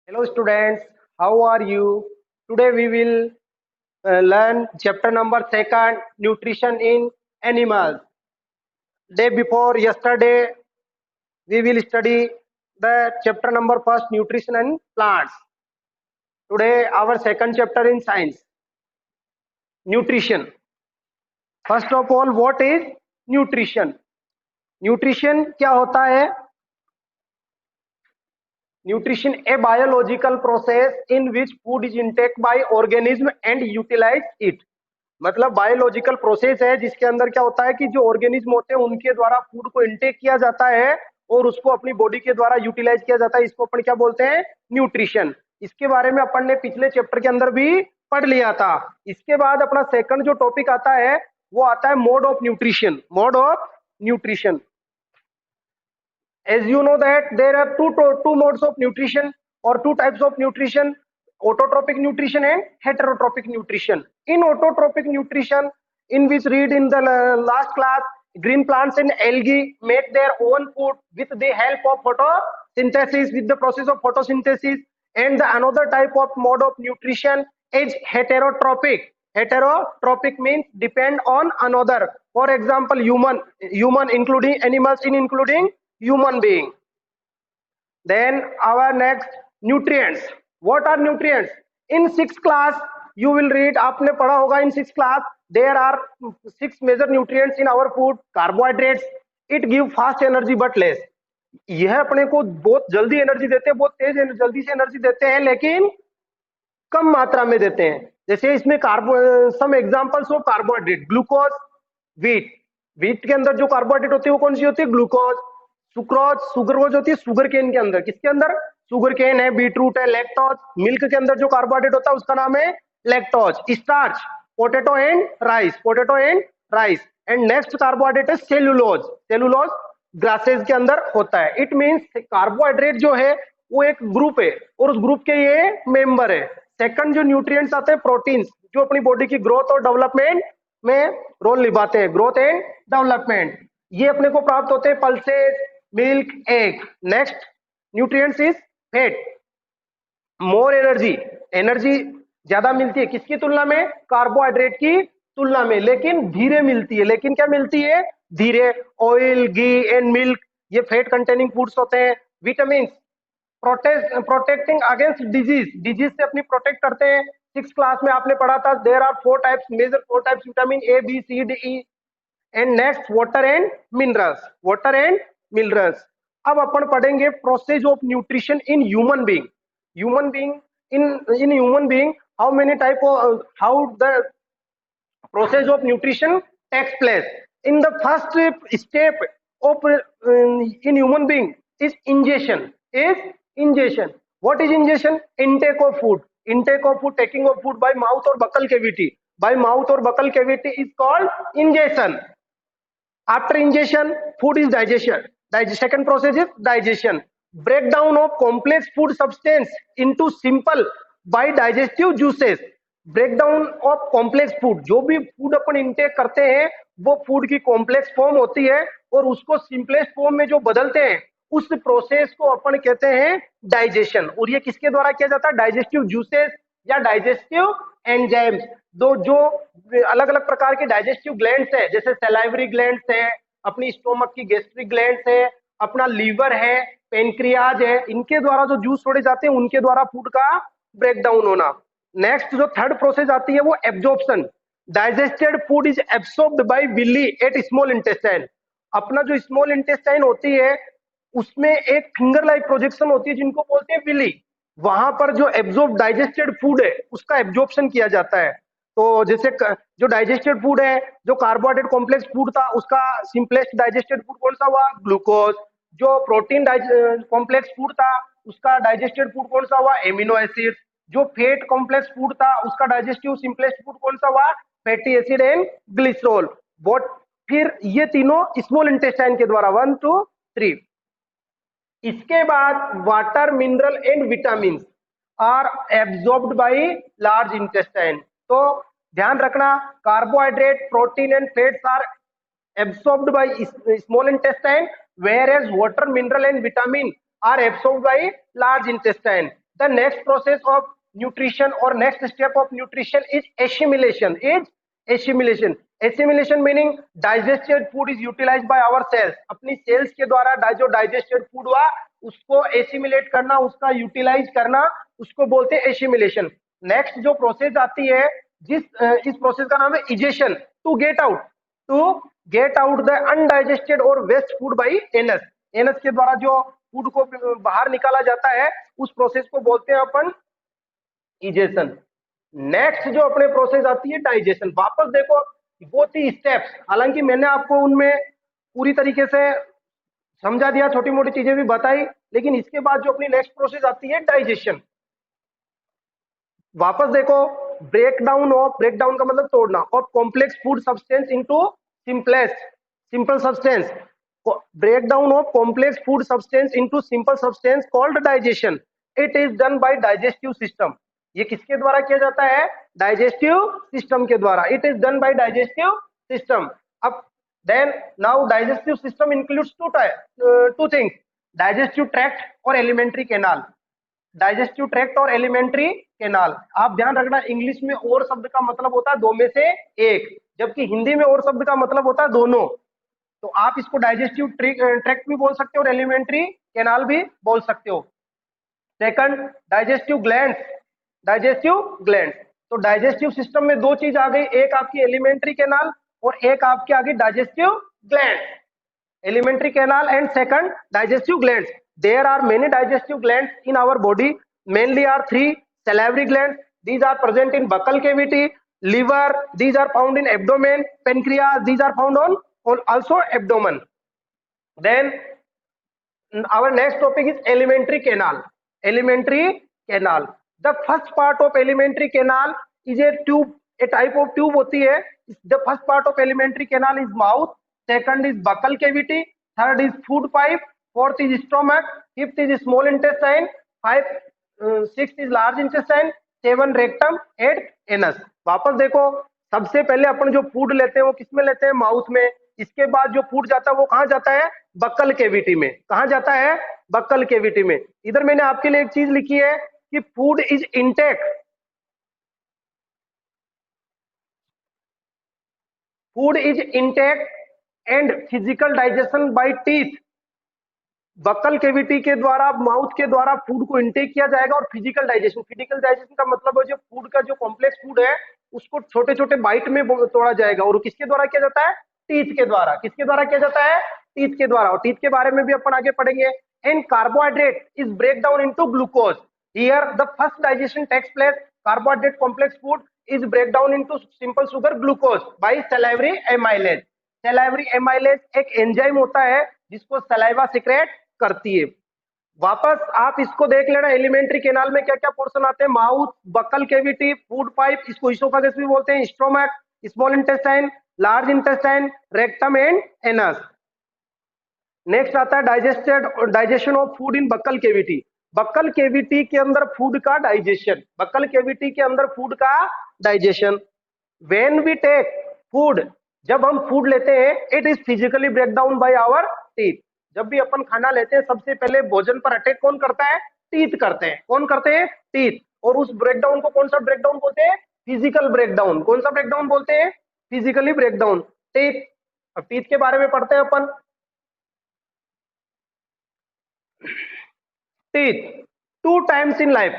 Hello students, how are you? Today we will learn chapter number second, nutrition in animals. Day before yesterday we will study the chapter number first, nutrition and plants. Today our second chapter in science, nutrition. First of all, what is nutrition? Nutrition क्या होता है? Nutrition, a biological process in which food is intake by organism and utilize it. मतलब biological process है जिसके अंदर क्या होता है कि जो ऑर्गेनिज्म होते हैं उनके द्वारा फूड को इनटेक किया जाता है और उसको अपनी बॉडी के द्वारा यूटिलाइज किया जाता है। इसको अपन क्या बोलते हैं? न्यूट्रिशन। इसके बारे में अपन ने पिछले चैप्टर के अंदर भी पढ़ लिया था। इसके बाद अपना सेकंड जो टॉपिक आता है वो आता है mode of nutrition. Mode of nutrition, as you know that there are two modes of nutrition or two types of nutrition: autotrophic nutrition and heterotrophic nutrition. In autotrophic nutrition, in which read in the last class, green plants and algae make their own food with the help of photosynthesis, with the process of photosynthesis. And the another type of mode of nutrition is heterotrophic. Heterotrophic means depend on another. For example, human including animals in including human being. Then our next, nutrients. What are nutrients? In sixth class you will read, आपने पढ़ा होगा in sixth class, there are six major nutrients in our food. Carbohydrates, it give fast energy but less. यह अपने को बहुत जल्दी energy देते हैं, बहुत तेज जल्दी से एनर्जी देते हैं, लेकिन कम मात्रा में देते हैं। जैसे इसमें some examples of carbohydrate: glucose, wheat. Wheat के अंदर जो कार्बोहाइड्रेट होती है वो कौन सी होती है? ग्लूकोज। सुक्रोज, सुगरकोज होती है सुगर केन के अंदर। किसके अंदर? सुगर केन है, बीटरूट है। लैक्टोज, मिल्क के अंदर जो कार्बोहाइड्रेट होता है उसका नाम है lactose. Starch, potato and rice, potato and rice. And next carbohydrate है सेलुलोज। सेलुलोज ग्रासेज के अंदर होता है। इट मींस कार्बोहाइड्रेट जो है वो एक ग्रुप है और उस ग्रुप के ये मेंबर है। सेकंड जो न्यूट्रिएंट्स आते हैं, प्रोटीन्स, जो अपनी बॉडी की ग्रोथ और डेवलपमेंट में रोल निभाते हैं, ग्रोथ एंड डेवलपमेंट। ये अपने को प्राप्त होते हैं pulses, milk, egg. Next nutrients is fat. More energy, energy ज्यादा मिलती है किसकी तुलना में? कार्बोहाइड्रेट की तुलना में, लेकिन धीरे मिलती है। लेकिन क्या मिलती है? धीरे। ऑयल, घी एंड मिल्क, ये फैट कंटेनिंग फूड्स होते हैं। Vitamin, protecting against disease, disease से अपनी प्रोटेक्ट करते हैं। सिक्स क्लास में आपने पढ़ा था, there are four types, major four types vitamin: A, B, C, D, E. And next, water and minerals, water and minerals. अब अपन पढ़ेंगे process of nutrition in human being. Human being, in human being, how many type of, how the process of nutrition takes place? In the first step of in human being is ingestion. What is ingestion? Intake of food. Intake of food, taking of food by mouth or buccal cavity. By mouth or buccal cavity is called ingestion. After ingestion, food is digestion. Second process is digestion. Breakdown of complex food substance into simple by digestive juices. Breakdown of complex food, जो भी food अपन intake करते हैं वो food की complex form होती है और उसको सिंपलेस्ट फॉर्म में जो बदलते हैं उस प्रोसेस को अपन कहते हैं डाइजेशन। और ये किसके द्वारा किया जाता है? डाइजेस्टिव जूसेस या डाइजेस्टिव एंजाइम्स। दो जो अलग अलग प्रकार के डाइजेस्टिव ग्लैंड्स है, जैसे सलाइवरी ग्लैंड्स है, अपनी स्टोमक की गैस्ट्रिक ग्लैंड्स है, अपना लीवर है, पेनक्रियाज है, इनके द्वारा जो जूस छोड़े जाते हैं उनके द्वारा फूड का ब्रेकडाउन होना। नेक्स्ट जो थर्ड प्रोसेस आती है वो absorption. Digested food is absorbed by villi at small intestine. अपना जो स्मॉल इंटेस्टाइन होती है उसमें एक फिंगर लाइक प्रोजेक्शन होती है जिनको बोलते हैं विली। वहां पर जो एब्जॉर्ब डाइजेस्टेड फूड है उसका एब्जॉर्प्शन किया जाता है। तो जैसे जो डाइजेस्टेड फूड है, जो कार्बोहाइड्रेट कॉम्प्लेक्स फूड था उसका सिंपलेस्ट डाइजेस्टेड फूड कौन सा हुआ? ग्लूकोज। जो प्रोटीन कॉम्प्लेक्स फूड था उसका डाइजेस्टेड फूड कौन सा हुआ? Amino acid. जो फेट कॉम्प्लेक्स फूड था उसका डाइजेस्टिव सिंपलेस्ट फूड कौन सा हुआ? Fatty acid and glycerol. What, फिर ये तीनों स्मॉल इंटेस्टाइन के द्वारा, 1 2 3। इसके बाद water, mineral and vitamin are absorbed by large intestine. तो ध्यान रखना, carbohydrate, protein and fats are absorbed by small intestine, whereas water, mineral and vitamin are absorbed by large intestine. The next process of nutrition और next step of nutrition is assimilation. Assimilation meaning digested food is utilized by our cells. अपनी cells के द्वारा जो digested food हुआ उसको assimilate करना, उसका utilise करना, उसको बोलते हैं एसिमिलेशन. नेक्स्ट जो प्रोसेस आती है, इस प्रोसेस का नाम है egestion. To get out the undigested और waste food by anus. Anus के द्वारा जो फूड को बाहर निकाला जाता है उस प्रोसेस को बोलते हैं अपन इजेशन. नेक्स्ट जो अपने प्रोसेस आती है डाइजेशन. वापस देखो वो थी स्टेप्स, हालांकि मैंने आपको उनमें पूरी तरीके से समझा दिया, छोटी मोटी चीजें भी बताई, लेकिन इसके बाद जो अपनी नेक्स्ट प्रोसेस आती है डाइजेशन. वापस देखो, ब्रेकडाउन का मतलब तोड़ना, of complex food substance into simple substance. breakdown of complex food substance into simple substance called digestion. It is done by digestive system. ये किसके द्वारा किया जाता है? डाइजेस्टिव सिस्टम के द्वारा. It is done by digestive system. अब then now digestive system includes two things, digestive tract और एलिमेंट्री कैनाल. डाइजेस्टिव ट्रैक्ट और एलिमेंट्री कैनाल. आप ध्यान रखना, इंग्लिश में और शब्द का मतलब होता है दो में से एक, जबकि हिंदी में और शब्द का मतलब होता है दोनों. तो आप इसको डाइजेस्टिव ट्रैक्ट भी बोल सकते हो और एलिमेंट्री कैनाल भी बोल सकते हो. Second, digestive gland. तो डाइजेस्टिव सिस्टम में दो चीज आ गई, एक आपकी एलिमेंट्री कैनाल और एक आपकी आ गई digestive gland. Alimentary canal and second digestive glands. There are many digestive glands in our body. Mainly are 3 salivary glands. These are present in buccal cavity. Liver, these are found in abdomen. Pancreas, these are found on also abdomen. Then our next topic is alimentary canal. The first part of alimentary canal is a tube, a type of tube होती है. The first part of alimentary canal is mouth, second is buccal cavity, third is food pipe, fourth is stomach, fifth is small intestine, sixth is large intestine, 7 rectum, 8 anus. वापस देखो, सबसे पहले अपन जो food लेते हैं वो किसमें लेते हैं? माउथ में. इसके बाद जो फूड जाता है वो कहां जाता है? बक्कल केविटी में. कहां जाता है? बक्कल केविटी में. इधर मैंने आपके लिए एक चीज लिखी है कि food is intake and physical digestion by teeth. Buccal cavity के द्वारा, माउथ के द्वारा फूड को इंटेक किया जाएगा और फिजिकल डाइजेशन का मतलब है जो फूड का जो कॉम्प्लेक्स फूड है उसको छोटे छोटे बाइट में तोड़ा जाएगा. और किसके द्वारा किया जाता है? टीथ के द्वारा. किसके द्वारा किया जाता है? टीथ के द्वारा. और टीथ के बारे में भी अपन आगे पढ़ेंगे. And carbohydrate is break down into glucose. Here the first digestion takes place. Carbohydrate complex food is break down into simple sugar glucose by salivary amylase. Salivary amylase एक एंजाइम होता है जिसको सलाइवा सिक्रेट करती है. वापस आप इसको देख लेना, एलिमेंट्री कैनाल में क्या क्या पोर्शन आते हैं? Mouth, buccal cavity, food pipe, इसको इसोफेगस भी बोलते हैं, stomach, small intestine, large intestine, rectum and anus. Next आता है digestion of food in buccal cavity. Buccal cavity के अंदर फूड का digestion. When we take food, जब हम फूड लेते हैं, it is physically break down by our teeth. जब भी अपन खाना लेते हैं सबसे पहले भोजन पर अटैक कौन करता है? टीथ करते हैं. कौन करते हैं? टीथ. और उस ब्रेकडाउन को कौन सा ब्रेकडाउन बोलते हैं? Physical breakdown. कौन सा ब्रेकडाउन बोलते हैं? Physically breakdown. टीथ. अब टीथ के बारे में पढ़ते हैं अपन. Teeth 2 times in life.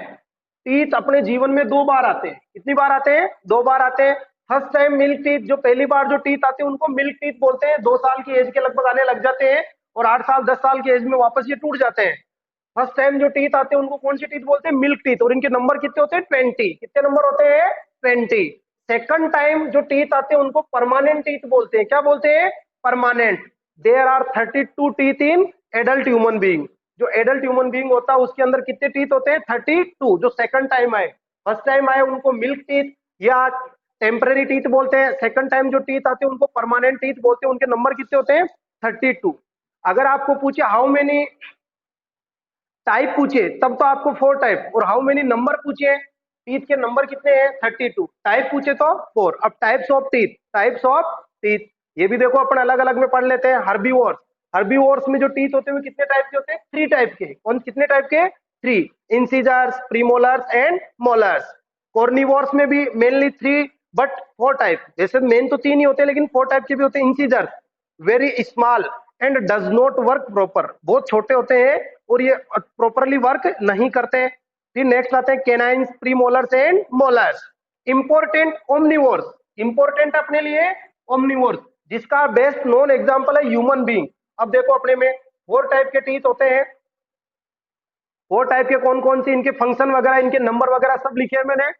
Teeth अपने जीवन में 2 बार आते हैं. कितनी बार आते हैं? 2 बार आते हैं. फर्स्ट टाइम मिल्क टीथ, जो पहली बार जो टीथ आते हैं उनको मिल्क टीथ बोलते हैं. 2 साल की एज के लगभग आने लग जाते हैं और 8 साल 10 साल की एज में वापस ये टूट जाते हैं. फर्स्ट टाइम जो टीथ आते हैं उनको कौन सी टीथ बोलते हैं? Milk teeth. और इनके नंबर कितने होते हैं? 20. कितने नंबर होते हैं? 20. सेकंड टाइम जो टीथ आते हैं उनको परमानेंट टीथ बोलते हैं. क्या बोलते हैं? Permanent. There are 32 teeth in adult human being. जो एडल्ट ह्यूमन बीइंग होता है उसके अंदर कितने टीथ होते हैं? 32. जो सेकंड टाइम आए, फर्स्ट टाइम आए उनको मिल्क टीथ या टेम्पररी टीथ बोलते हैं. सेकंड टाइम जो टीथ आते हैं उनको परमानेंट टीथ बोलते हैं. उनके नंबर कितने होते हैं? 32. अगर आपको पूछे हाउ मेनी टाइप पूछे तब तो आपको 4 टाइप, और हाउ मेनी नंबर पूछे, टीथ के नंबर कितने हैं? 32. टाइप पूछे तो 4. अब टाइप्स ऑफ टीथ, ये भी देखो अपन अलग अलग में पढ़ लेते हैं. हर्बीवोर्स में जो टीथ होते हैं वो कितने टाइप के होते हैं? 3 टाइप के. कौन कितने टाइप के? Three, incisors, premolars and molars. Carnivores में भी mainly three but four type, जैसे मेन तो तीन ही होते हैं लेकिन फोर टाइप के भी होते हैं। Incisors very small and does not work proper, बहुत छोटे होते हैं और ये प्रॉपरली वर्क नहीं करते हैं। फिर नेक्स्ट आते हैं canines, premolars and molars. Important omnivores, important अपने लिए ओमनिवोर्स, जिसका बेस्ट नोन एग्जांपल है ह्यूमन बीइंग। अब देखो अपने में फोर टाइप के टीथ होते हैं। फोर टाइप के कौन कौन सी, इनके फंक्शन वगैरह, इनके नंबर वगैरह सब लिखे हैं मैंने।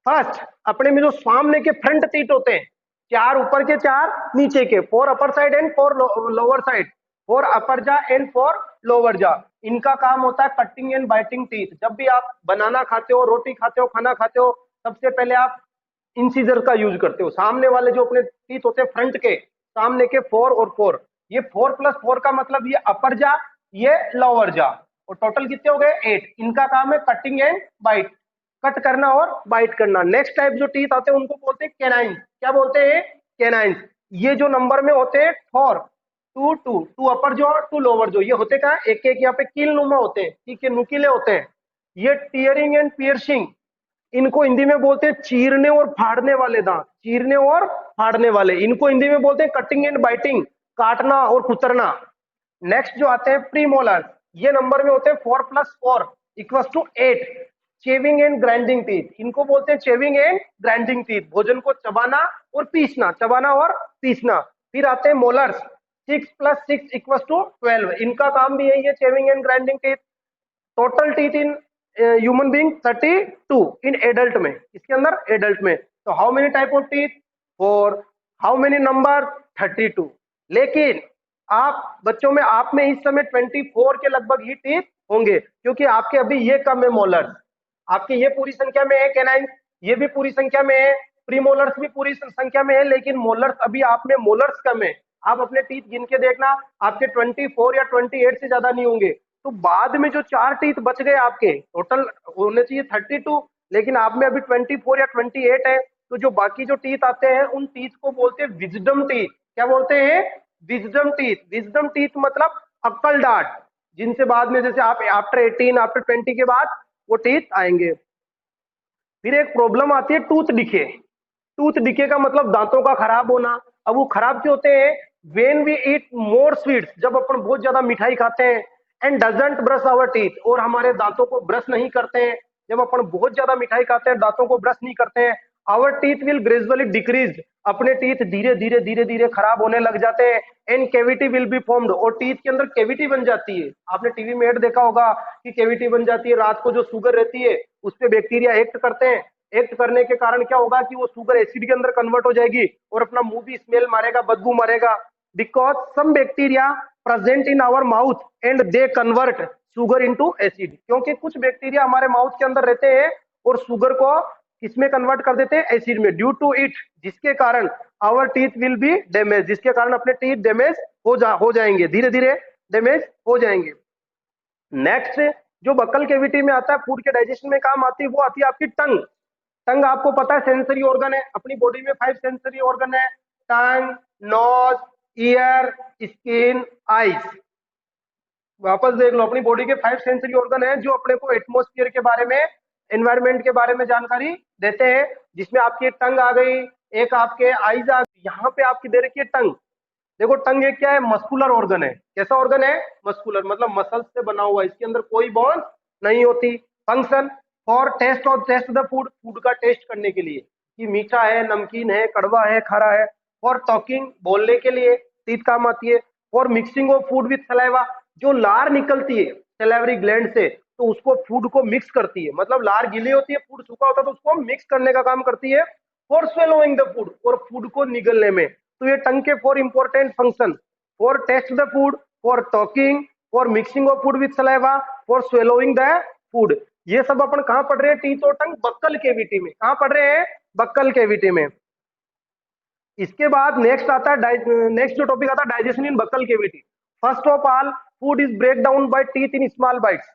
फर्स्ट अपने में जो सामने के फ्रंट टीथ होते हैं, चार ऊपर के चार नीचे के, four upper side and four lower side, four अपर जा एंड फोर लोअर जा। इनका काम होता है कटिंग एंड बाइटिंग टीथ। जब भी आप बनाना खाते हो, रोटी खाते हो, खाना खाते हो, सबसे पहले आप इंसीजर का यूज करते हो। सामने वाले जो अपने टीथ होते हैं फ्रंट के, सामने के फोर और फोर, ये फोर प्लस फोर का मतलब ये अपर जा, ये लोअर जा, और टोटल कितने हो गए, एट। इनका काम है कटिंग एंड बाइट, कट करना और बाइट करना। नेक्स्ट टाइप जो टीथ आते हैं उनको बोलते हैं कैनाइंस। क्या बोलते हैं, कैनाइंस। ये जो नंबर में होते हैं फोर, टू टू, टू अपर जो और टू लोअर जो, ये होते क्या, एक एक यहाँ पे कील नुमा होते हैं, ठीक है, नुकीले होते हैं। ये टीयरिंग एंड पियर्सिंग, इनको हिंदी में बोलते हैं चीरने और फाड़ने वाले दांत, चीरने और फाड़ने वाले, इनको हिंदी में बोलते हैं कटिंग एंड बाइटिंग, काटना और कुतरना। नेक्स्ट जो आते हैं प्रीमोलर, ये नंबर में होते हैं four plus four equal to eight. Chewing and grinding teeth, इनको बोलते हैं चेविंग एंड ग्राइंडिंग टीथ, भोजन को चबाना और पीसना, चबाना और पीसना। फिर आते हैं molars, six plus six equal to 12, इनका काम भी यही है, chewing and grinding teeth. Total teeth in human being 32 in adult में, इसके अंदर एडल्ट में। तो how many type of teeth, four, how many number, 32। लेकिन आप बच्चों में, आप में इस समय 24 के लगभग ही टीथ होंगे, क्योंकि आपके अभी ये कम है मोलर्स, आपके ये पूरी संख्या में है, कैनाइन ये भी पूरी संख्या में है, प्रीमोलर्स भी पूरी संख्या में है, लेकिन मोलर्स अभी आप में मोलर्स कम है। आप अपने टीथ गिन के देखना, आपके 24 या 28 से ज्यादा नहीं होंगे। तो बाद में जो चार टीथ बच गए आपके, टोटल होने चाहिए 32, लेकिन आप में अभी 24 या 28 है। तो जो बाकी जो टीथ आते हैं उन टीथ को बोलते हैं विजडम टीथ। क्या बोलते हैं, विजडम टीथ। विजडम टीथ मतलब अक्कल दांत, जिनसे बाद में जैसे आप आफ्टर 18 आफ्टर 20 के बाद वो टीथ आएंगे। फिर एक प्रॉब्लम आती है टूथ डिके। टूथ डिके का मतलब दांतों का खराब होना। अब वो खराब क्यों होते हैं, when we eat more sweets, जब अपन बहुत ज्यादा मिठाई खाते हैं, and doesn't brush our teeth, और हमारे दांतों को ब्रश नहीं करते हैं। जब अपन बहुत ज्यादा मिठाई खाते हैं, दांतों को ब्रश नहीं करते हैं, our teeth will gradually decrease, अपने टीथ धीरे धीरे धीरे धीरे खराब होने लग जाते हैं। And cavity will be formed, और टीथ के अंदर कैविटी बन जाती है। आपने टीवी में ऐड देखा होगा कि कैविटी बन जाती है। रात को जो शुगर रहती है उस पर बैक्टीरिया एक्ट करते हैं, एक्ट करने के कारण क्या होगा कि वो शुगर एसिड के अंदर कन्वर्ट हो जाएगी और अपना मुंह भी स्मेल मारेगा, बदबू मारेगा। Because some bacteria present in our mouth and they convert sugar into acid, क्योंकि कुछ बैक्टीरिया हमारे माउथ के अंदर रहते हैं और शुगर को किसमें कन्वर्ट कर देते हैं, एसिड में। ड्यू टू इट, जिसके कारण our teeth will be damage, जिसके कारण अपने टीथ डैमेज हो जाएंगे, धीरे धीरे डैमेज हो जाएंगे। नेक्स्ट जो बक्कल कैविटी में आता है, फूड के डाइजेशन में काम आती है, वो आती है आपकी टंग। टंग आपको पता है सेंसरी ऑर्गन है, अपनी बॉडी में 5 सेंसरी ऑर्गन है, टंग, नोज, ईयर, स्किन, आईज। वापस देख लो, अपनी बॉडी के 5 सेंसरी ऑर्गन है जो अपने को एटमोस्फियर के बारे में, एनवायरमेंट के बारे में जानकारी देते हैं, जिसमें आपकी टंग आ गई, एक आपके आईज आ गई, यहाँ पे आपकी दे रखी है टंग। देखो टंग एक क्या है, मस्कुलर ऑर्गन है। कैसा ऑर्गन है, मस्कुलर, मतलब मसल्स से बना हुआ, इसके अंदर कोई बोन नहीं होती। फंक्शन फॉर टेस्ट और टेस्ट द फूड, फूड का टेस्ट करने के लिए कि मीठा है, नमकीन है, कड़वा है, खारा है। फॉर टॉकिंग, बोलने के लिए टीथ काम आती है। For mixing of food with saliva, जो लार निकलती है सैलिवरी ग्लैंड से, तो उसको फूड को मिक्स करती है, मतलब लार गीली होती है, फूड सूखा होता है तो उसको मिक्स करने का काम करती है। फॉर स्वेलोइंग द फूड, और फूड को निगलने में। तो ये टंग के 4 important function, for taste the food, for talking, for mixing of food with saliva, for swallowing the food. ये सब अपन कहां पढ़ रहे हैं, टीथ और टंग बक्कल कैविटी में। कहां पढ़ रहे हैं, बक्कल कैविटी में। इसके बाद नेक्स्ट आता है, नेक्स्ट जो टॉपिक आता है digestion in buccal cavity. First of all, food is break down by teeth in small bites.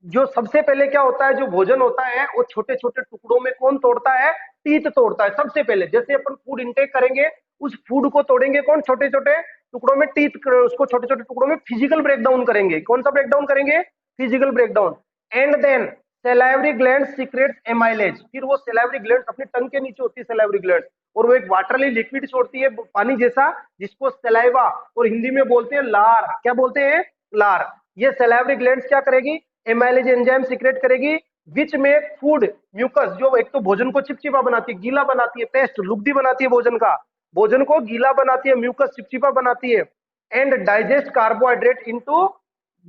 जो सबसे पहले क्या होता है, जो भोजन होता है वो छोटे छोटे टुकड़ों में कौन तोड़ता है, टीथ तोड़ता है सबसे पहले। जैसे अपन फूड इंटेक करेंगे, उस फूड को तोड़ेंगे कौन, छोटे छोटे टुकड़ों में, टीथ उसको छोटे छोटे टुकड़ों में फिजिकल ब्रेकडाउन करेंगे। कौन सा ब्रेकडाउन करेंगे, physical breakdown. And then salivary gland secrets amylase, फिर वो सेलाइवरी ग्लैंड अपने टंग के नीचे होती है सेलाइवरी ग्लैंड, और वो एक वाटरली लिक्विड छोड़ती है पानी जैसा, जिसको सेलाइवा और हिंदी में बोलते हैं लार। क्या बोलते हैं? लार। ये सेलाइवरी ग्लैंड्स क्या करेगी? एमाइलेज एंजाइम सीक्रेट करेगी, विच में फूड म्यूकस, जो एक तो भोजन को चिपचिपा बनाती है, गीला बनाती है, पेस्ट लुगदी बनाती है भोजन का, भोजन को गीला बनाती है, म्यूकस चिपचिपा बनाती है। And digest carbohydrate into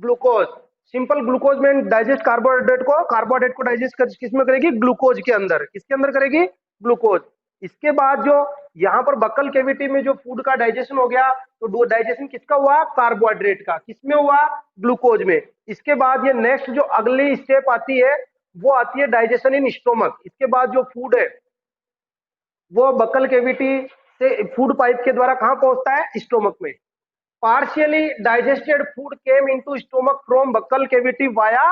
glucose, simple glucose में डाइजेस्ट कार्बोहाइड्रेट को डाइजेस्ट किस में करेगी? ग्लूकोज के अंदर। किसके अंदर करेगी? ग्लूकोज। इसके बाद जो यहाँ पर बक्कल कैविटी में जो फूड का डाइजेशन हो गया, तो डाइजेशन किसका हुआ? कार्बोहाइड्रेट का। किसमें हुआ? ग्लूकोज में। इसके बाद ये नेक्स्ट जो अगली स्टेप आती है वो आती है डाइजेशन इन स्टोमक। इसके बाद जो फूड है वो बक्कल कैविटी से फूड पाइप के द्वारा कहां पहुंचता है? स्टोमक में। Partially digested food came into stomach from buccal cavity via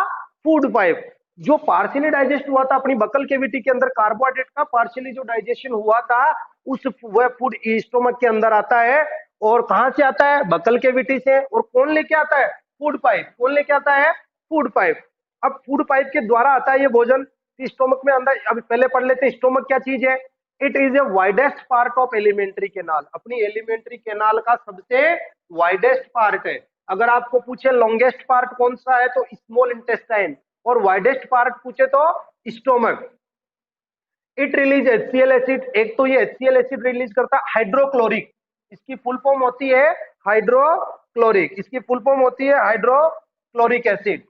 food pipe. जो पार्शियली डाइजेस्ट हुआ था अपनी बक्कल कैविटी के अंदर कार्बोहाइड्रेट का, पार्शियली जो डाइजेशन हुआ था उस वह फूड स्टोमक के अंदर आता है। और कहां से आता है? बक्कल कैविटी से। और कौन लेके आता है? Food pipe. कौन लेके आता है? Food pipe. अब फूड पाइप के द्वारा आता है ये भोजन स्टोमक में अंदर। अब पहले पढ़ लेते हैं स्टोमक क्या चीज है। It is a widest part of alimentary canal. अपनी एलिमेंट्री कैनाल का सबसे वाइडेस्ट पार्ट है। अगर आपको पूछे लॉन्गेस्ट पार्ट कौन सा है तो स्मॉल इंटेस्टाइन, और वाइडेस्ट पार्ट पूछे तो stomach. It release HCl acid, एक तो ये HCl एसिड रिलीज करता है हाइड्रोक्लोरिक, इसकी फुल फॉर्म होती है हाइड्रोक्लोरिक, इसकी फुल फॉर्म होती है hydrochloric acid,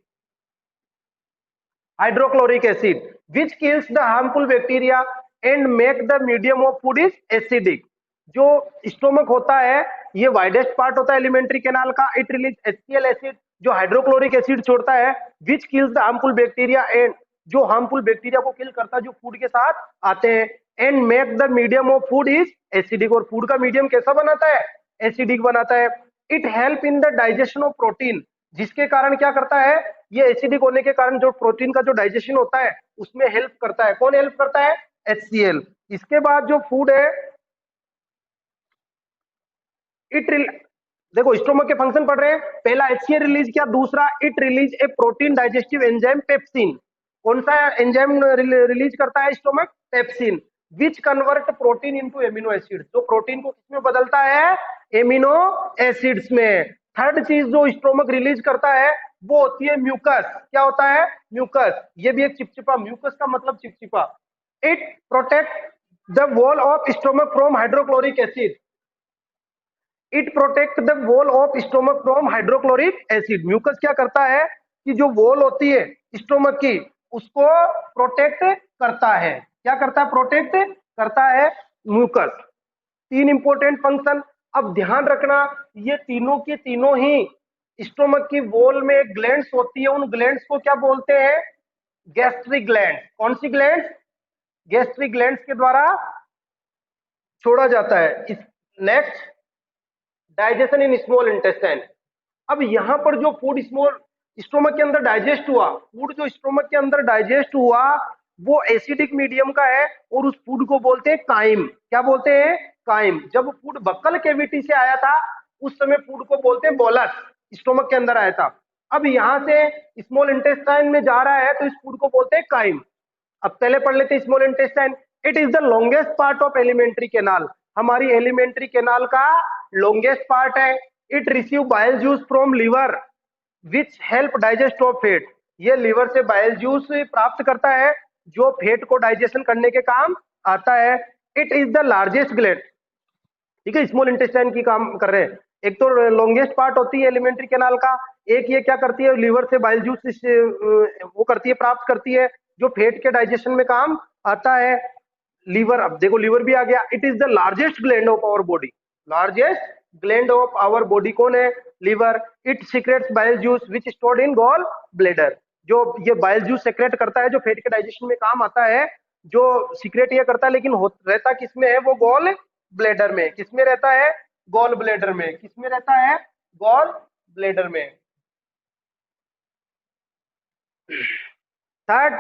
hydrochloric acid which kills the harmful bacteria and make the medium of food is acidic. जो स्टोमक होता है ये वाइडेस्ट पार्ट होता है एलिमेंट्री कैनाल का। इट रिलीज HCl एसिड जो हाइड्रोक्लोरिक एसिड छोड़ता है, विच kills the harmful bacteria and जो हार्मफुल बैक्टीरिया को किल करता है जो फूड के साथ आते हैं। And make the medium of food is acidic, और फूड का मीडियम कैसा बनाता है? एसिडिक बनाता है। It help in the digestion of protein, जिसके कारण क्या करता है? ये एसिडिक होने के कारण जो प्रोटीन का जो डाइजेशन होता है उसमें हेल्प करता है। कौन हेल्प करता है? HCl। इसके बाद जो फूड है इट देखो स्टोमक के फंक्शन पढ़ रहे हैं। पहला HCl रिलीज किया, दूसरा it release a protein digestive enzyme pepsin. कौन सा एंजाइम रिलीज करता है stomach? Pepsin. Which convert protein into amino acid, जो प्रोटीन को किसमें बदलता है? एमिनो एसिड्स में। थर्ड चीज जो स्टोमक रिलीज करता है वो होती है म्यूकस। क्या होता है? म्यूकस। ये भी एक चिपचिपा, म्यूकस का मतलब चिपचिपा। It protect the wall of stomach from hydrochloric acid, it protect the wall of stomach from hydrochloric acid. Mucus क्या करता है कि जो वॉल होती है स्टोमक की उसको प्रोटेक्ट करता है। क्या करता है? प्रोटेक्ट करता है म्यूकस। तीन इंपॉर्टेंट फंक्शन। अब ध्यान रखना ये तीनों की तीनों ही स्टोमक की वॉल में ग्लैंड्स होती है, उन ग्लैंड्स को क्या बोलते हैं? Gastric gland. कौन सी ग्लैंड? गैस्ट्रिक ग्लैंड्स के द्वारा छोड़ा जाता है। Next digestion in small intestine. अब यहां पर जो फूड स्मॉल स्टोमक के अंदर डाइजेस्ट हुआ, फूड जो स्टोमक के अंदर डाइजेस्ट हुआ वो एसिडिक मीडियम का है और उस फूड को बोलते हैं काइम। क्या बोलते हैं? काइम। जब फूड बक्कल कैविटी से आया था उस समय फूड को बोलते हैं बोलस, स्टोमक के अंदर आया था। अब यहां से स्मॉल इंटेस्टाइन में जा रहा है तो इस फूड को बोलते हैं काइम। अब पहले पढ़ लेते हैं small intestine. It is the longest part of alimentary canal, हमारी एलिमेंट्री कैनाल का लॉन्गेस्ट पार्ट है। It receive bile juice from liver which help digest of fat, ये लीवर से बाइल जूस प्राप्त करता है जो फैट को डाइजेशन करने के काम आता है। It is the largest gland, ठीक है, स्मॉल इंटेस्टाइन की काम कर रहे हैं। एक तो लॉन्गेस्ट पार्ट होती है एलिमेंट्री कैनाल का, एक ये क्या करती है? लीवर से बाइल जूस वो करती है, प्राप्त करती है जो फैट के डाइजेशन में काम आता है। लीवर, अब देखो लीवर भी आ गया। It is the largest gland of our body, largest gland of our body कौन है? Liver. It secretes bile juice which stored in gall bladder, जो ये बाइल जूस सेक्रेट करता है जो फैट के डाइजेशन में काम आता है। जो सीक्रेट ये करता है लेकिन रहता किसमें है? वो गॉल ब्लैडर में। किसमें रहता है? गॉल ब्लैडर में। किसमें रहता है? गॉल ब्लैडर में। Third,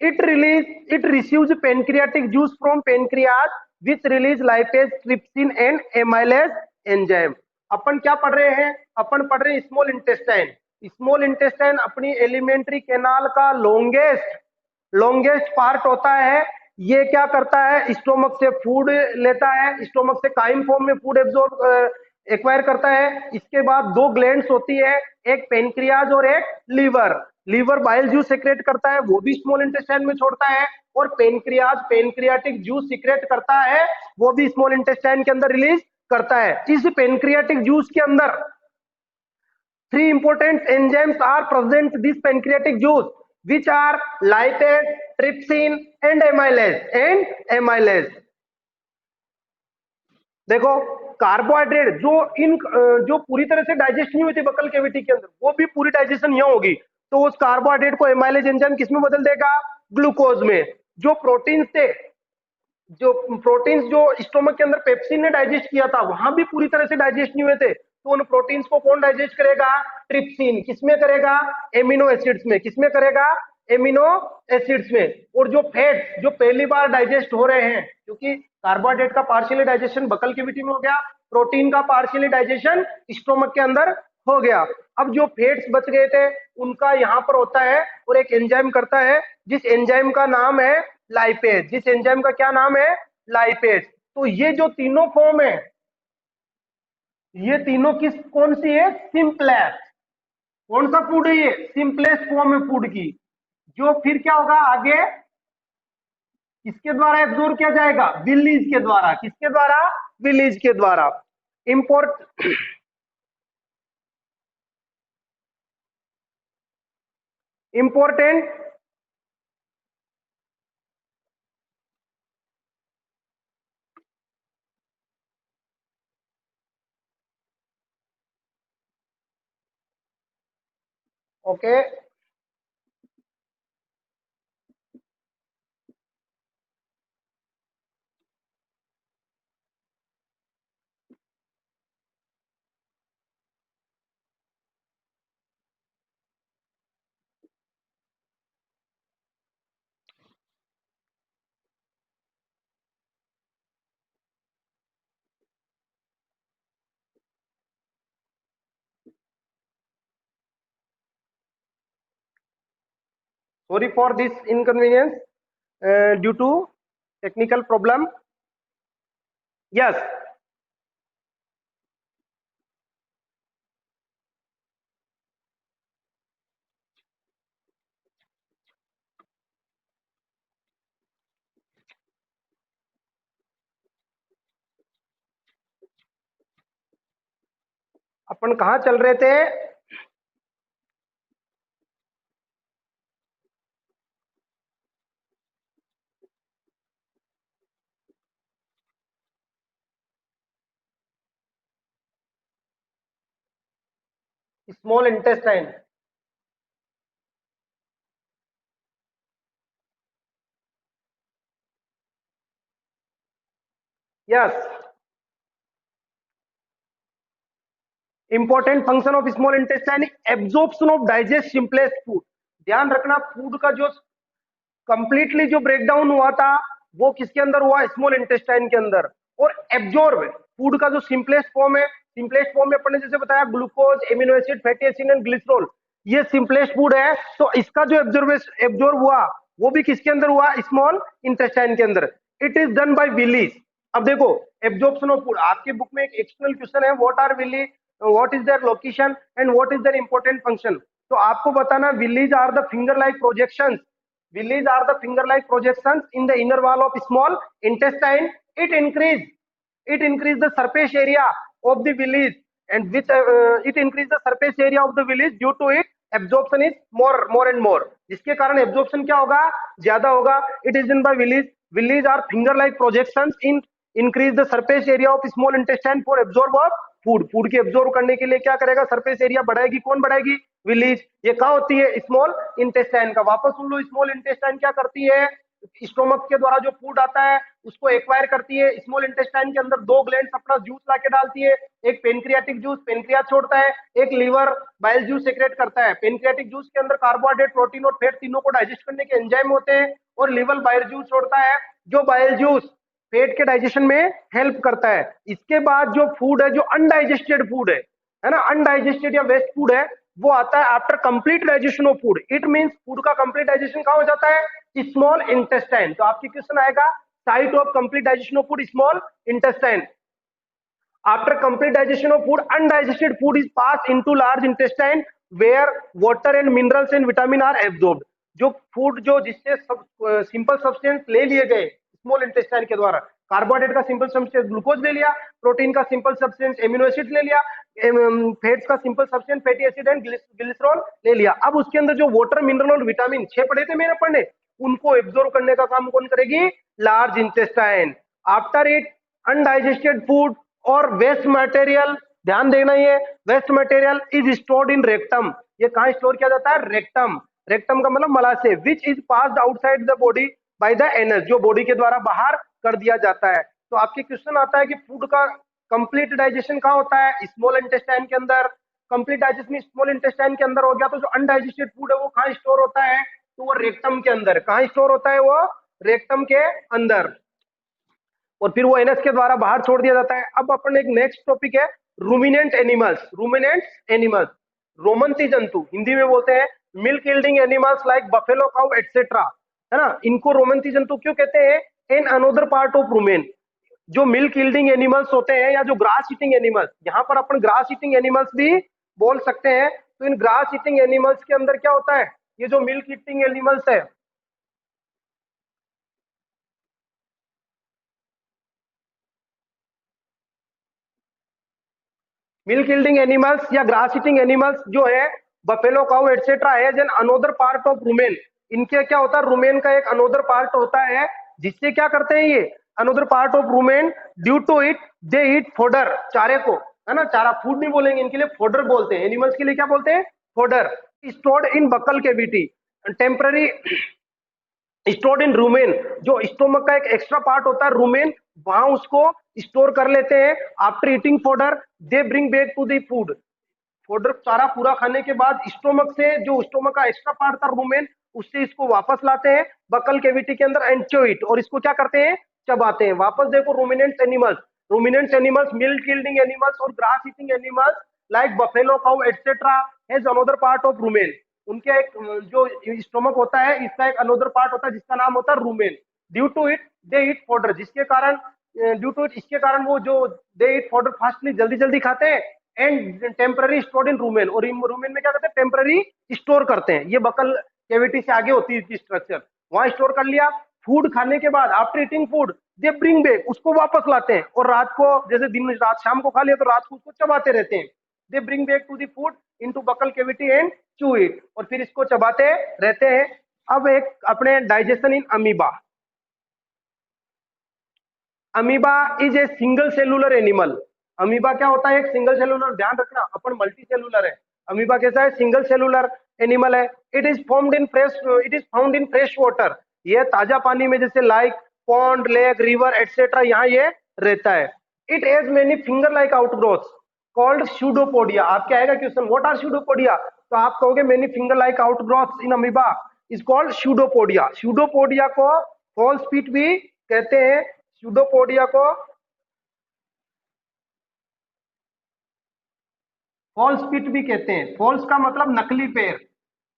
it receives pancreatic juice from pancreas which release lipase, trypsin and amylase enzyme. अपन क्या पढ़ रहे हैं? अपन पढ़ रहे हैं स्मॉल इंटेस्टाइन। स्मॉल इंटेस्टाइन अपनी एलिमेंट्री कैनाल का लॉन्गेस्ट पार्ट होता है। ये क्या करता है, स्टोमक से फूड लेता है, स्टोमक से काइम फॉर्म में फूड एब्जॉर्ब एक्वायर करता है। इसके बाद दो ग्लैंड्स होती है, एक पेनक्रियाज और एक लीवर बाइल जूस सेक्रेट करता है, वो भी स्मॉल इंटेस्टाइन में छोड़ता है। और पेनक्रियाज पेनक्रियाटिक जूस सीक्रेट करता है, वो भी स्मॉल इंटेस्टाइन के अंदर रिलीज करता है। इस पेनक्रियाटिक जूस के अंदर three important enzymes are present this pancreatic juice, which are lipase, trypsin and amylase. देखो, कार्बोहाइड्रेट जो पूरी तरह से डाइजेस्ट नहीं हुई थी बकल कैविटी के अंदर, वो भी पूरी डाइजेशन यहाँ होगी। तो उस कार्बोहाइड्रेट को एमाइलेज एंजाइम किस में बदल देगा, ग्लूकोज में। जो प्रोटीन थे, जो प्रोटीन्स जो स्टोमक के अंदर पेप्सिन ने डाइजेस्ट किया था, वहां भी पूरी तरह से डाइजेस्ट नहीं हुए थे। तो उन प्रोटीन्स को कौन डाइजेस्ट करेगा, ट्रिप्सिन। किसमें करेगा, एमिनो एसिड्स में। किसमें करेगा, एमिनो एसिड्स में। और जो फैट्स जो पहली बार डाइजेस्ट हो रहे हैं, क्योंकि कार्बोहाइड्रेट का पार्शियली डाइजेशन बकल कैविटी में हो गया, प्रोटीन का पार्शियली डाइजेशन स्टोमक के अंदर हो गया। अब जो फैट्स बच गए थे उनका यहाँ पर होता है और एक एंजाइम करता है, जिस एंजाइम का नाम है लाइपेज। जिस एंजाइम का क्या नाम है, लाइपेज। तो ये जो तीनों फॉर्म है, ये तीनों कौन सी है, सिंपलेस्ट। कौन सा फूड है ये, सिंपलेस्ट फॉर्म है फूड की। जो फिर क्या होगा आगे, किसके द्वारा एब्जॉर्ब किया जाएगा, विलीज के द्वारा। किसके द्वारा, विलीज के द्वारा। Important okay. Sorry for this inconvenience due to technical problem. Yes. अपन कहाँ चल रहे थे, small intestine. Yes, important function of small intestine, absorption of digest simplest food. ध्यान रखना, फूड का जो कंप्लीटली जो ब्रेकडाउन हुआ था वो किसके अंदर हुआ, स्मॉल इंटेस्टाइन के अंदर। और एब्जॉर्ब फूड का जो सिंपलेस्ट फॉर्म है, सिंपलेस्ट फॉर्म में अपन ने जैसे बताया glucose, amino acid, fatty acid and glycerol, ये सिंपलेस्ट फूड है। तो इसका जो एब्जॉर्ब हुआ वो भी किसके अंदर हुआ, स्मॉल इंटेस्टाइन के अंदर। It is done by villi. अब देखो, एब्जॉर्प्शन ऑफ फूड, आपके बुक में एक एक्सटर्नल क्वेश्चन है, what are villi, what is their location and what is their important function. तो आपको बताना, villi are the finger like projections, villi are the finger like projections in the inner wall of small intestine. It increase the surface area of the villi, and which it increase the surface area of the villi due to it absorption is more and more, जिसके कारण absorption क्या होगा, ज्यादा होगा। it is in by villis are finger like projections in increase the surface area of small intestine for absorb of food की absorb करने के लिए क्या करेगा, सरफेस एरिया बढ़ाएगी। कौन बढ़ाएगी, विलीज। ये कहाँ होती है, स्मॉल इंटेस्टाइन का। वापस सुन लो, स्मॉल इंटेस्टाइन क्या करती है, स्टोमक के द्वारा जो फूड आता है उसको एक्वायर करती है। स्मॉल इंटेस्टाइन के अंदर दो ग्लैंड्स अपना जूस लाके डालती है, एक पेनक्रियाटिक जूस पेनक्रियाज छोड़ता है, एक लीवर बाइल जूस सेक्रेट करता है। पेनक्रियाटिक जूस के अंदर कार्बोहाइड्रेट, प्रोटीन और फैट तीनों को डाइजेस्ट करने के एंजाइम होते हैं, और लीवर बाइल जूस छोड़ता है, जो बाइल जूस पेट के डाइजेशन में हेल्प करता है। इसके बाद जो फूड है, जो अनडाइजेस्टेड फूड है ना, अनडाइजेस्टेड या वेस्ट फूड है, वो आता है after complete digestion of food. It means food का कंप्लीट डाइजेशन कहां हो जाता है? Small intestine. तो आपकी क्वेश्चन आएगा site of complete digestion of food, small intestine. After complete digestion of food, undigested food is passed into large intestine where water and minerals and vitamin are absorbed. जो food जो जिससे simple substance ले लिए गए small intestine के द्वारा, carbohydrate का simple substance glucose ले लिया, प्रोटीन का सिंपल सब्सटेंस एमिनो एसिड ले लिया, फैट्स का simple substance fatty acid and glycerol ले लिया। अब उसके अंदर जो वाटर, मिनरल और विटामिन 6 पढ़े थे मैंने पढ़ने, उनको एब्जॉर्ब करने का काम कौन करेगी? Large intestine. After it undigested food और वेस्ट मटेरियल, ध्यान देना, ये waste material is stored in rectum. ये कहां स्टोर किया जाता है? रेक्टम। रेक्टम का मतलब मलाशय। Which is passed outside the body by the anus, जो बॉडी के द्वारा बाहर कर दिया जाता है। तो आपके क्वेश्चन आता है कि फूड का कंप्लीट डाइजेशन कहां होता है? स्मॉल इंटेस्टाइन के अंदर। कंप्लीट डाइजेशन स्मॉल इंटेस्टाइन के अंदर हो गया, तो जो अनडाइजेस्टेड फूड है वो कहां स्टोर होता है? तो वो रेक्टम के अंदर। कहां स्टोर होता है? वो रेक्टम के अंदर, और फिर वो एनएस के द्वारा बाहर छोड़ दिया जाता है। अब अपन एक नेक्स्ट टॉपिक है रूमिनेंट एनिमल्स। रूमिनेंट एनिमल्स, रोमंती जंतु, हिंदी में बोलते हैं milk yielding animals like buffalo cow etcetera, है ना। इनको रोमंती जंतु क्यों कहते हैं? इन अनोदर पार्ट ऑफ रूमेन, जो मिल्क यील्डिंग एनिमल्स होते हैं या जो ग्रास ईटिंग एनिमल्स, यहाँ पर अपन ग्रास ईटिंग एनिमल्स भी बोल सकते हैं। तो इन ग्रास ईटिंग एनिमल्स के अंदर क्या होता है? ये जो मिल्क ईटिंग एनिमल्स है, मिल्क यील्डिंग एनिमल्स या ग्रास ईटिंग एनिमल्स जो है बफेलो काउ एटसेट्रा है जन अनोदर पार्ट ऑफ रूमेन। इनके क्या होता है? रूमेन का एक अनोदर पार्ट होता है, जिससे क्या करते हैं ये another part of rumen, due to it they eat fodder, चारे को, है ना। चारा फूड नहीं बोलेंगे, इनके लिए फोडर बोलते हैं। एनिमल्स के लिए क्या बोलते हैं? Fodder. Stored in buccal cavity, temporary stored in rumen, जो स्टोमक का एक एक्स्ट्रा पार्ट होता है रूमेन, वहां उसको स्टोर कर लेते हैं। After eating fodder they bring back to the food, fodder चारा पूरा खाने के बाद स्टोमक से, जो स्टोमक का एक्स्ट्रा पार्ट था रूमेन, उससे इसको वापस लाते हैं बकल केविटी के अंदर एंड च्यू इट, और इसको क्या करते हैं? चबाते हैं। वापस देखो ruminants animals, ruminants animals milk yielding animals और grass eating animals like buffalo cow etcetera has another part of rumen. उनके एक जो स्टोमक होता है, इसका एक अनदर पार्ट होता है जिसका नाम होता है rumen. Due to it they eat fodder, जिसके कारण, ड्यू टू इट, इसके कारण वो जो दे ईट फॉडर फास्टली, जल्दी जल्दी खाते हैं, and temporary stored in rumen, और रूमेन में क्या करते हैं? टेम्पररी स्टोर करते हैं। ये बकल कैविटी से आगे होती है इसकी स्ट्रक्चर, वहां स्टोर कर लिया। फूड खाने के बाद आफ्टर ईटिंग फूड दे ब्रिंग बैक, उसको वापस लाते हैं, और रात को, जैसे दिन रात शाम को खा लिया तो रात को उसको चबाते रहते हैं। They bring back to the food into buccal cavity and chew it, और फिर इसको चबाते रहते हैं। अब एक अपने digestion in amoeba. Amoeba is a single cellular animal. Amoeba क्या होता है? एक सिंगल सेलुलर, ध्यान रखना अपन मल्टी सेलुलर है। अमीबा कैसा है? सिंगल सेलुलर एनिमल है। It is formed in fresh, it is found in fresh water, ये ताजा पानी में, जैसे like pond, lake, river etcetera, यहाँ ये रहता है। It has many finger like outgrowth called pseudopodia. आपके आएगा क्वेश्चन, व्हाट आर स्यूडोपोडिया? तो आप कहोगे many finger like outgrowth in amoeba is called pseudopodia. Pseudopodia को फॉल्स पीट भी कहते हैं। स्यूडोपोडिया को फॉल्स पिट भी कहते हैं। फॉल्स का मतलब नकली पैर,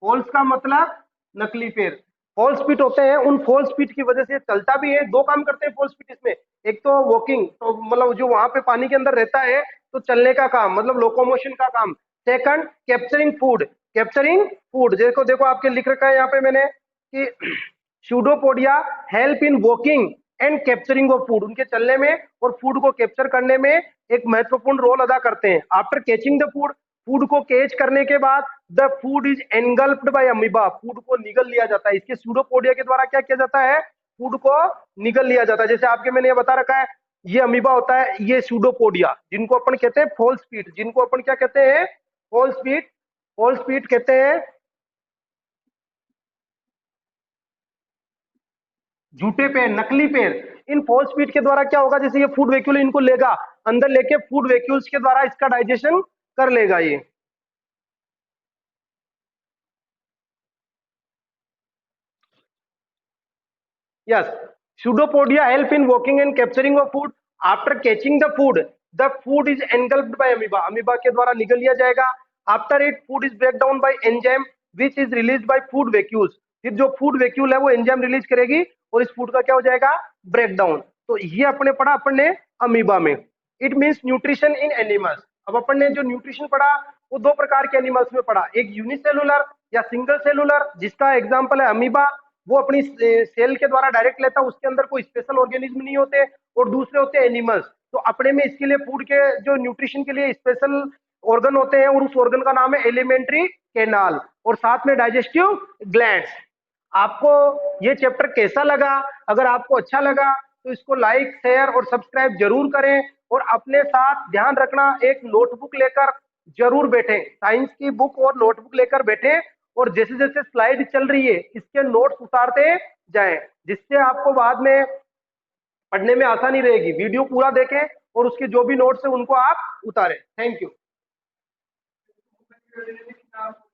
फॉल्स का मतलब नकली पैर। फॉल्स पिट होते हैं, उन फॉल्स पिट की वजह से चलता भी है। दो काम करते हैं फॉल्स पिट इसमें, एक तो वॉकिंग, तो मतलब जो वहां पे पानी के अंदर रहता है तो चलने का काम, मतलब लोकोमोशन का काम। Second, capturing food, capturing food, देखो देखो आपके लिख रखा है यहाँ पे मैंने कि pseudopodia help in walking and capturing of food, उनके चलने में और फूड को कैप्चर करने में एक महत्वपूर्ण रोल अदा करते हैं। After catching the food, food को कैच करने के बाद the food is engulfed by amoeba, food को निगल लिया जाता है। इसके स्यूडोपोडिया के द्वारा क्या किया जाता है? फूड को निगल लिया जाता है। जैसे आपके मैंने ये बता रखा है, ये अमीबा होता है, ये स्यूडोपोडिया, जिनको अपन कहते हैं फॉल्स पीट, जिनको अपन क्या कहते हैं? फॉल्स पीट, फॉल्स पीट कहते हैं, झूठे पैर, नकली पैर। इन फॉल्स पीट के द्वारा क्या होगा? जैसे ये फूड वैक्यूल इनको लेगा, अंदर लेके फूड वैक्यूल्स के द्वारा इसका डाइजेशन कर लेगा ये। Yes, pseudopodia help in walking and capturing of food. After catching the food is engulfed by amoeba, amoeba के द्वारा निगल लिया जाएगा। After it food is break down by enzyme which is release by food vacuoles. फिर जो food vacuole है वो enzyme release करेगी और इस फूड का क्या हो जाएगा, ब्रेक डाउन। तो ये अपने पढ़ा अपन ने अमीबा में। It means nutrition in animals. अब अपन ने जो न्यूट्रिशन पढ़ा वो दो प्रकार के एनिमल्स में पढ़ा, एक यूनिसेलुलर या सिंगल सेलुलर जिसका एग्जांपल है अमीबा, वो अपनी सेल के द्वारा डायरेक्ट लेता है, उसके अंदर कोई स्पेशल ऑर्गेनिज्म नहीं होते। और दूसरे होते हैं एनिमल्स, तो अपने में इसके लिए फूड के जो न्यूट्रिशन के लिए स्पेशल ऑर्गन होते हैं और उस ऑर्गन का नाम है एलिमेंट्री कैनाल और साथ में डाइजेस्टिव ग्लैंड्स। आपको ये चैप्टर कैसा लगा? अगर आपको अच्छा लगा तो इसको लाइक शेयर और सब्सक्राइब जरूर करें और अपने साथ ध्यान रखना एक नोटबुक लेकर जरूर बैठें, साइंस की बुक और नोटबुक लेकर बैठें और जैसे जैसे स्लाइड चल रही है इसके नोट्स उतारते जाएं, जिससे आपको बाद में पढ़ने में आसानी रहेगी। वीडियो पूरा देखें और उसके जो भी नोट्स है उनको आप उतारें। Thank you.